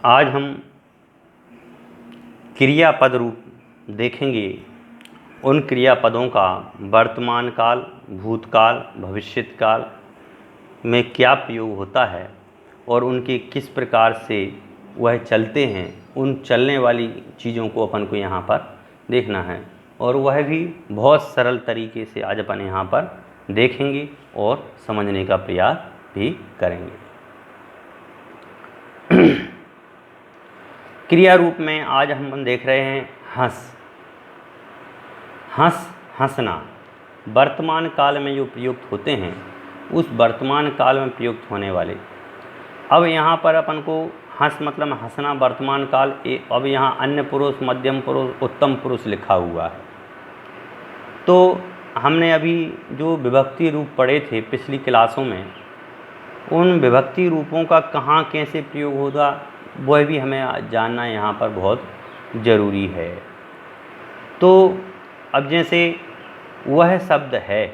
आज हम क्रियापद रूप देखेंगे। उन क्रियापदों का वर्तमान काल, भूतकाल, भविष्यत काल में क्या प्रयोग होता है और उनके किस प्रकार से वह चलते हैं। उन चलने वाली चीज़ों को अपन को यहाँ पर देखना है और वह भी बहुत सरल तरीके से आज अपन यहाँ पर देखेंगे और समझने का प्रयास भी करेंगे। क्रिया रूप में आज हम देख रहे हैं हंसना। वर्तमान काल में जो प्रयुक्त होते हैं उस वर्तमान काल में प्रयुक्त होने वाले। अब यहाँ पर अपन को हंस मतलब हंसना वर्तमान काल। अब यहाँ अन्य पुरुष, मध्यम पुरुष, उत्तम पुरुष लिखा हुआ है। तो हमने अभी जो विभक्ति रूप पढ़े थे पिछली क्लासों में, उन विभक्ति रूपों का कहाँ कैसे प्रयोग होगा वह भी हमें जानना यहाँ पर बहुत ज़रूरी है। तो अब जैसे वह शब्द है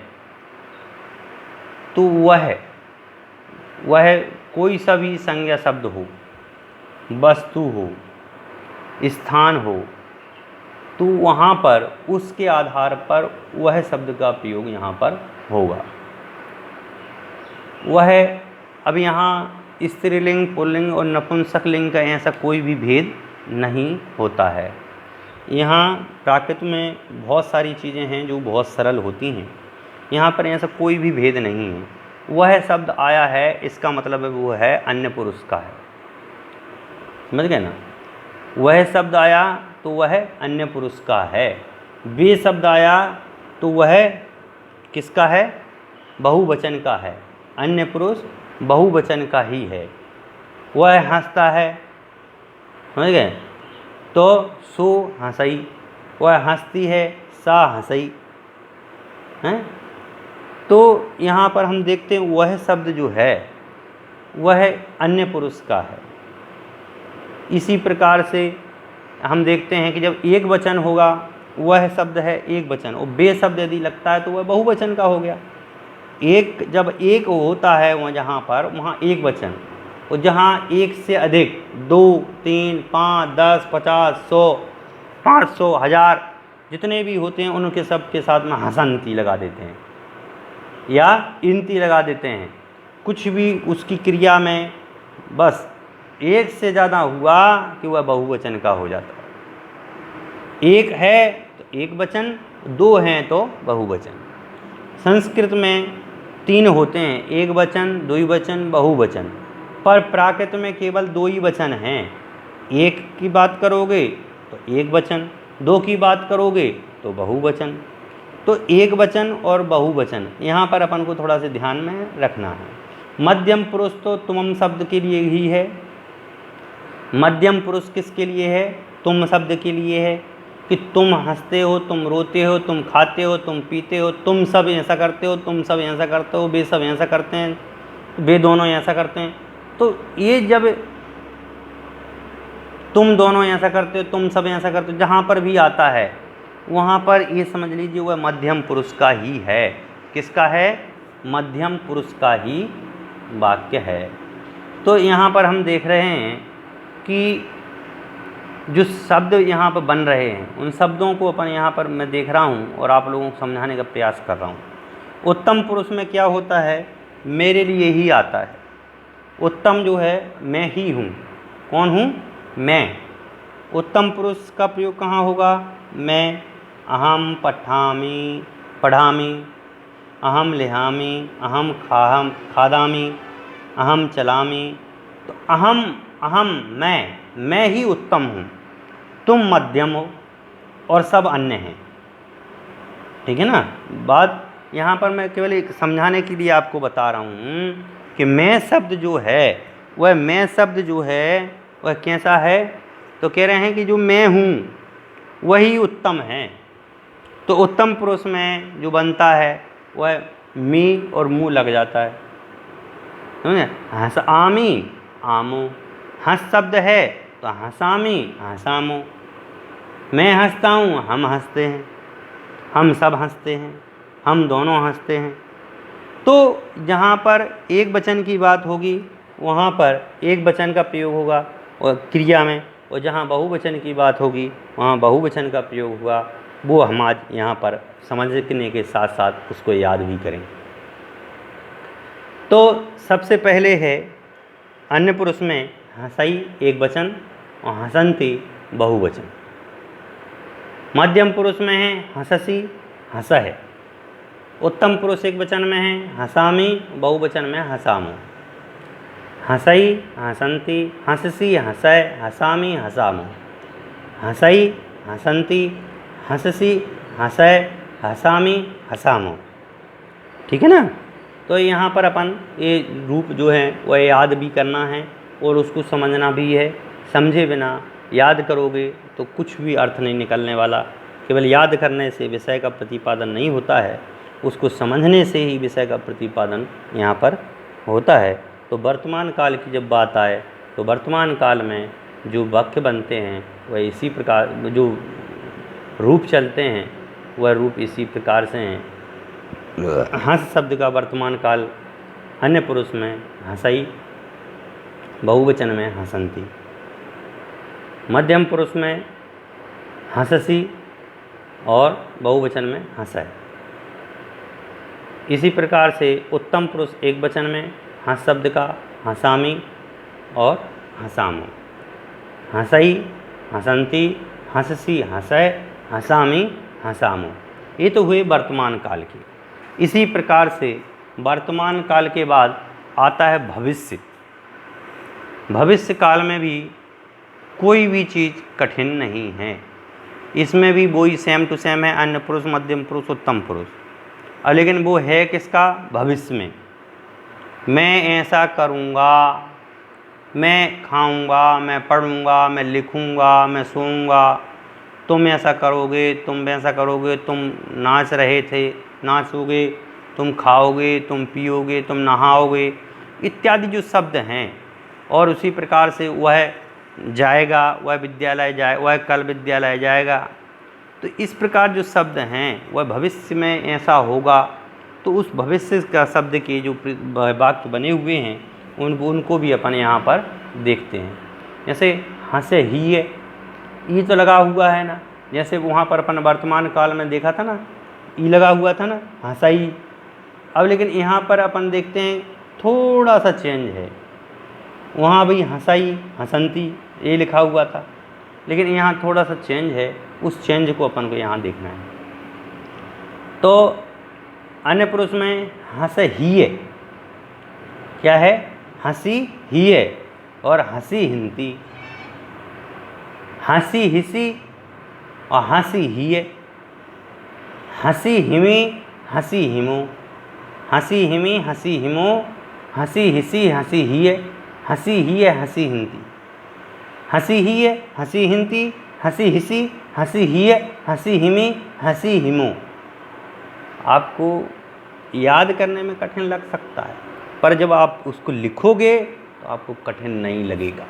तो वह कोई सा भी संज्ञा शब्द हो, वस्तु हो, स्थान हो, तो वहाँ पर उसके आधार पर वह शब्द का प्रयोग यहाँ पर होगा। वह अब यहाँ स्त्रीलिंग, पुल्लिंग और नपुंसक लिंग का ऐसा कोई भी भेद नहीं होता है। यहाँ प्राकृत में बहुत सारी चीज़ें हैं जो बहुत सरल होती हैं। यहाँ पर ऐसा कोई भी भेद नहीं है। वह शब्द आया है, इसका मतलब है वो है अन्य पुरुष का है। समझ गए ना? वह शब्द आया तो वह अन्य पुरुष का है। वे शब्द आया तो वह किसका है? बहुवचन का है। अन्य पुरुष बहुवचन का ही है। वह हंसता है, समझ गए? तो सो हंसई। वह हंसती है, सा हंसई हैं। तो यहाँ पर हम देखते हैं वह शब्द जो है वह अन्य पुरुष का है। इसी प्रकार से हम देखते हैं कि जब एक वचन होगा, वह शब्द है एक वचन, और बे शब्द यदि लगता है तो वह बहुवचन का हो गया। एक जब एक होता है वहाँ जहाँ पर वहाँ एक वचन, और जहाँ एक से अधिक 2, 3, 5, 10, 50, 100, 500, 1000 जितने भी होते हैं उनके सब के साथ में हसंती लगा देते हैं या इंती लगा देते हैं। कुछ भी उसकी क्रिया में बस एक से ज़्यादा हुआ कि वह बहुवचन का हो जाता है। एक है तो एक वचन, दो हैं तो बहुवचन। संस्कृत में 3 होते हैं, एक वचन, द्विवचन, बहुवचन, पर प्राकृत में केवल 2 ही वचन हैं। एक की बात करोगे तो एक वचन, 2 की बात करोगे तो बहुवचन। तो एक वचन और बहुवचन यहाँ पर अपन को थोड़ा सा ध्यान में रखना है। मध्यम पुरुष तो तुम शब्द के लिए ही है। मध्यम पुरुष किसके लिए है? तुम शब्द के लिए है कि तुम हंसते हो, तुम रोते हो, तुम खाते हो, तुम पीते हो, तुम सब ऐसा करते हो, तुम सब ऐसा करते हो, वे सब ऐसा करते हैं, वे दोनों ऐसा करते हैं। तो ये जब तुम दोनों ऐसा करते हो, तुम सब ऐसा करते हो, जहाँ पर भी आता है वहाँ पर ये समझ लीजिए वह मध्यम पुरुष का ही है। किसका है? मध्यम पुरुष का ही वाक्य है। तो यहाँ पर हम देख रहे हैं कि जो शब्द यहाँ पर बन रहे हैं उन शब्दों को अपन यहाँ पर मैं देख रहा हूँ और आप लोगों को समझाने का प्रयास कर रहा हूँ। उत्तम पुरुष में क्या होता है? मेरे लिए ही आता है। उत्तम जो है मैं ही हूँ। कौन हूँ? मैं। उत्तम पुरुष का प्रयोग कहाँ होगा? मैं। अहम पठामि, पढ़ामि, अहम लिहामि, अहम खादामि, अहम चलामि। तो अहम मैं ही उत्तम हूँ, तुम मध्यम हो और सब अन्य हैं। ठीक है ना? बात यहाँ पर मैं केवल एक समझाने के लिए आपको बता रहा हूँ कि मैं शब्द जो है वह कैसा है? तो कह रहे हैं कि जो मैं हूँ वही उत्तम है। तो उत्तम पुरुष में जो बनता है वह मी और मुँह लग जाता है। समझे? हंस आमी, आमो। हंस शब्द है तो हंसामी, हंसामो। मैं हंसता हूँ, हम हंसते हैं, हम सब हंसते हैं, हम दोनों हंसते हैं। तो जहाँ पर एक वचन की बात होगी वहाँ पर एक वचन का प्रयोग होगा। और क्रिया में, और जहाँ बहुवचन की बात होगी वहाँ बहुवचन का प्रयोग हुआ, वो हम आज यहाँ पर समझने के साथ साथ उसको याद भी करें। तो सबसे पहले है अन्य पुरुष में हंसई एक वचन और हंसन्ति बहुवचन। मध्यम पुरुष में है हंससी हंस है। उत्तम पुरुष एक वचन में है हंसामी, बहुवचन में हंसामो। हंसई हंसन्ति हंससी हंसय हंसामी हंसामो। हंसई हंसन्ति हंससी हंसय हंसामी हंसामो। ठीक है ना। तो यहाँ पर अपन ये रूप जो है वह याद भी करना है और उसको समझना भी है। समझे बिना याद करोगे तो कुछ भी अर्थ नहीं निकलने वाला। केवल याद करने से विषय का प्रतिपादन नहीं होता है, उसको समझने से ही विषय का प्रतिपादन यहाँ पर होता है। तो वर्तमान काल की जब बात आए तो वर्तमान काल में जो वाक्य बनते हैं वह इसी प्रकार, जो रूप चलते हैं वह रूप इसी प्रकार से हैं। हंस शब्द का वर्तमान काल अन्य पुरुष में हंसई, बहुवचन में हंसन्ति। मध्यम पुरुष में हंससी और बहुवचन में हंसय। इसी प्रकार से उत्तम पुरुष एक वचन में हंस शब्द का हंसामी और हंसामो। हंसई हंसन्ति हंससी हंसय हंसामी हंसामो। ये तो हुए वर्तमान काल की। इसी प्रकार से वर्तमान काल के बाद आता है भविष्य। भविष्य काल में भी कोई भी चीज़ कठिन नहीं है। इसमें भी वही सेम टू सेम है, अन्य पुरुष, मध्यम पुरुष, उत्तम पुरुष। और लेकिन वो है किसका? भविष्य में। मैं ऐसा करूँगा, मैं खाऊँगा, मैं पढ़ूँगा, मैं लिखूँगा, मैं सोऊँगा, तुम ऐसा करोगे, तुम वैसा करोगे, तुम नाच रहे थे, नाचोगे, तुम खाओगे, तुम पियोगे, तुम नहाओगे, इत्यादि जो शब्द हैं। और उसी प्रकार से वह जाएगा, वह विद्यालय जाए, वह कल विद्यालय जाएगा। तो इस प्रकार जो शब्द हैं वह भविष्य में ऐसा होगा। तो उस भविष्य का शब्द के जो वाक्य बने हुए हैं उनको भी अपन यहाँ पर देखते हैं। जैसे हंसे ही है, ई तो लगा हुआ है ना। जैसे वहाँ पर अपन वर्तमान काल में देखा था ना, ई लगा हुआ था ना, हंसाई। अब लेकिन यहाँ पर अपन देखते हैं थोड़ा सा चेंज है। वहाँ भी हंसाई हंसन्ति ये लिखा हुआ था, लेकिन यहाँ थोड़ा सा चेंज है। उस चेंज को अपन को यहाँ देखना है। तो अन्य पुरुष में हंस ही है, क्या है? हंसी ही है और हंसी हिंती। हंसी हिसी और हंसी ही है। हंसी हिमी हंसी हिमो। हंसी हिमी हंसी हिमो। हंसी हिसी हंसी ही है। हंसी ही है हंसी हिंती। हंसी ही है हंसी हिंती। हंसी हिसी हंसी ही है हंसी हिमी हंसी हिमो। आपको याद करने में कठिन लग सकता है, पर जब आप उसको लिखोगे तो आपको कठिन नहीं लगेगा।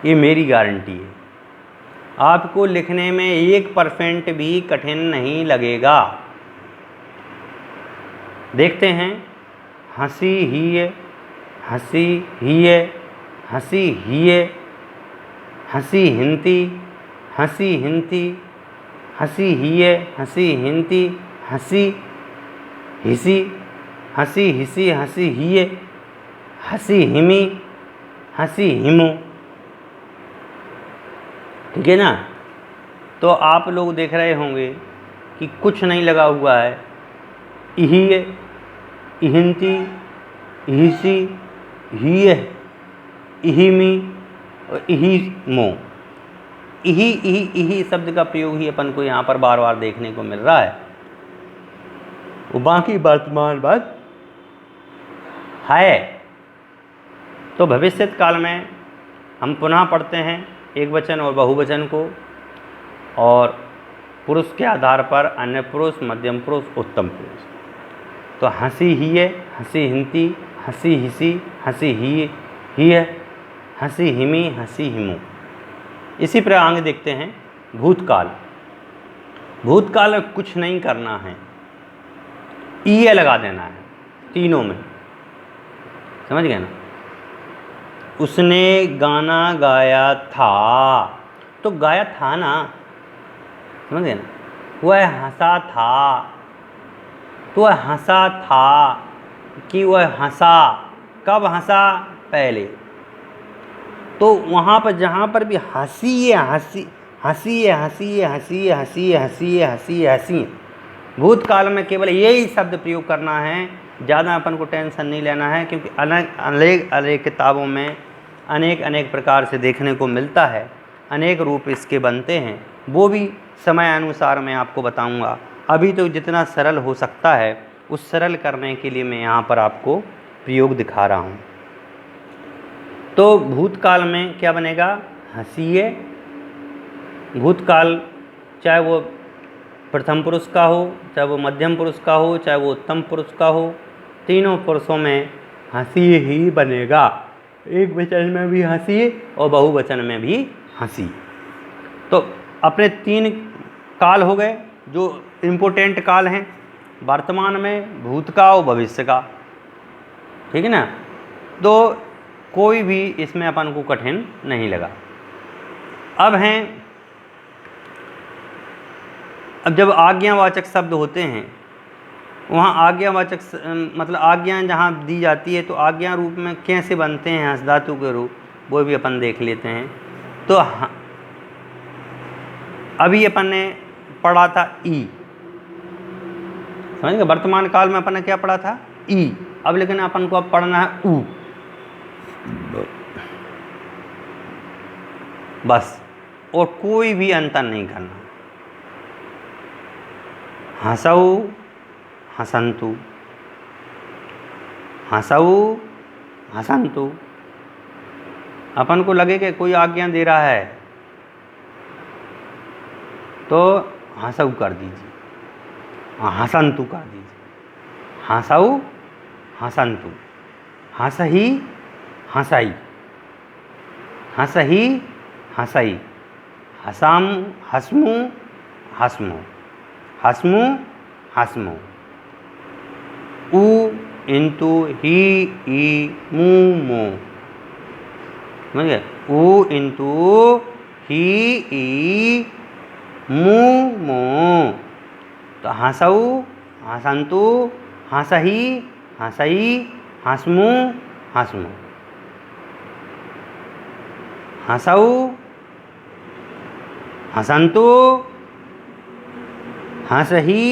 ये मेरी गारंटी है। आपको लिखने में 1% भी कठिन नहीं लगेगा। देखते हैं, हंसी ही है हंसी ही है हंसी ही है। हंसी हिंती हंसी हिंती। हंसी ही है हंसी हिंती। हंसी हिसी हंसी हिसी हंसी ही है। हंसी हिमी हंसी हिमो। ठीक है ना। तो आप लोग देख रहे होंगे कि कुछ नहीं लगा हुआ है। इही है, इहिंती, इहिसी, ही है, इहिमी और इहिमो। इही शब्द का प्रयोग ही अपन को यहाँ पर बार बार देखने को मिल रहा है। वो बाकी वर्तमान बात है। तो भविष्य काल में हम पुनः पढ़ते हैं एक वचन और बहुवचन को, और पुरुष के आधार पर अन्य पुरुष, मध्यम पुरुष, उत्तम पुरुष। तो हंसी ही है हंसी हिंती। हंसी हिसी हंसी ही है। हंसी हिमी हंसी हिमो। इसी प्रकार आगे देखते हैं भूतकाल। भूतकाल में कुछ नहीं करना है, ई लगा देना है तीनों में। समझ गए ना। उसने गाना गाया था। तो गाया था ना, समझ गए ना। वह हंसा था, तो वह हंसा था कि वह हंसा। कब हंसा? पहले। तो वहाँ पर जहाँ पर भी हंसी है, हंसी हंसी है, हंसी है, हंसी है, हंसी है, हंसी है, हंसी है, हंसी है, भूतकाल में केवल यही शब्द प्रयोग करना है। ज़्यादा अपन को टेंशन नहीं लेना है, क्योंकि अनेक अनेक किताबों में अनेक अनेक प्रकार से देखने को मिलता है, अनेक रूप इसके बनते हैं। वो भी समय अनुसार मैं आपको बताऊंगा। अभी तो जितना सरल हो सकता है उस सरल करने के लिए मैं यहाँ पर आपको प्रयोग दिखा रहा हूँ। तो भूतकाल में क्या बनेगा? हंसी है। भूतकाल चाहे वो प्रथम पुरुष का हो, चाहे वो मध्यम पुरुष का हो, चाहे वो उत्तम पुरुष का हो, तीनों पुरुषों में हंसी ही बनेगा। एक वचन में भी हंसी और बहुवचन में भी हंसी। तो अपने 3 काल हो गए जो इम्पोर्टेंट काल हैं वर्तमान में, भूत का और भविष्य का, ठीक है ना। तो कोई भी इसमें अपन को कठिन नहीं लगा। अब जब आज्ञावाचक शब्द होते हैं, वहाँ आज्ञावाचक मतलब आज्ञा जहाँ दी जाती है, तो आज्ञा रूप में कैसे बनते हैं हंस धातु के रूप, वो भी अपन देख लेते हैं। तो अभी अपन ने पढ़ा था ई, समझ गए। वर्तमान काल में अपन ने क्या पढ़ा था? ई। अब लेकिन अपन को अब पढ़ना है ऊ, बस, और कोई भी अंतर नहीं करना। हंसऊ हसंतु, हंसऊ हसंतु। अपन को लगे कि कोई आज्ञा दे रहा है तो हंसऊ कर दीजिए, हसंतु कर दीजिए। हंसऊ हसंतु, हंसही हंसाई, हंसही हंसाई, हसाम हसमु हसमु, हसमु हसमु। उ इंटू ही ई मू मो, समझ गए। उ इंटू ही ई मू मो। तो हंसऊ हसंतु, हंसही हंसई, हसमु हसमु। हंसऊ हसंतु, हंसही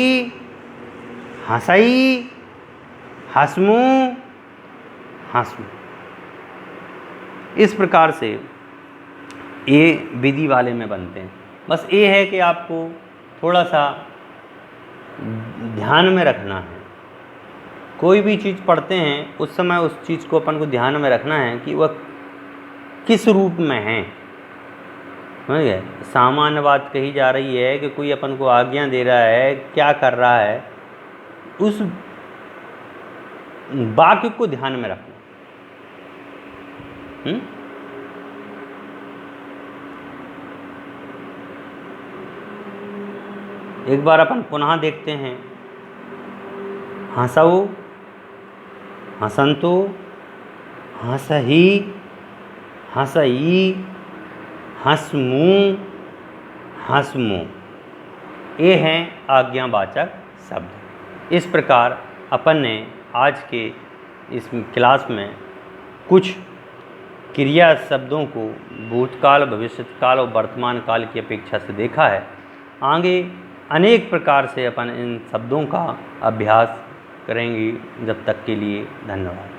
हंसई, हसमु हसमु। इस प्रकार से ये विधि वाले में बनते हैं। बस ये है कि आपको थोड़ा सा ध्यान में रखना है। कोई भी चीज़ पढ़ते हैं उस समय उस चीज़ को अपन को ध्यान में रखना है कि वह किस रूप में है, समझ गए। सामान्य बात कही जा रही है कि कोई अपन को आज्ञा दे रहा है, क्या कर रहा है, उस वाक्य को ध्यान में रखना। एक बार अपन पुनः देखते हैं। हंसऊ हसंतु, हंसही हंसई, हसमु हसमु। ये हैं आज्ञावाचक शब्द। इस प्रकार अपन ने आज के इस क्लास में कुछ क्रिया शब्दों को भूतकाल, भविष्यकाल और वर्तमान काल की अपेक्षा से देखा है। आगे अनेक प्रकार से अपन इन शब्दों का अभ्यास करेंगे। जब तक के लिए धन्यवाद।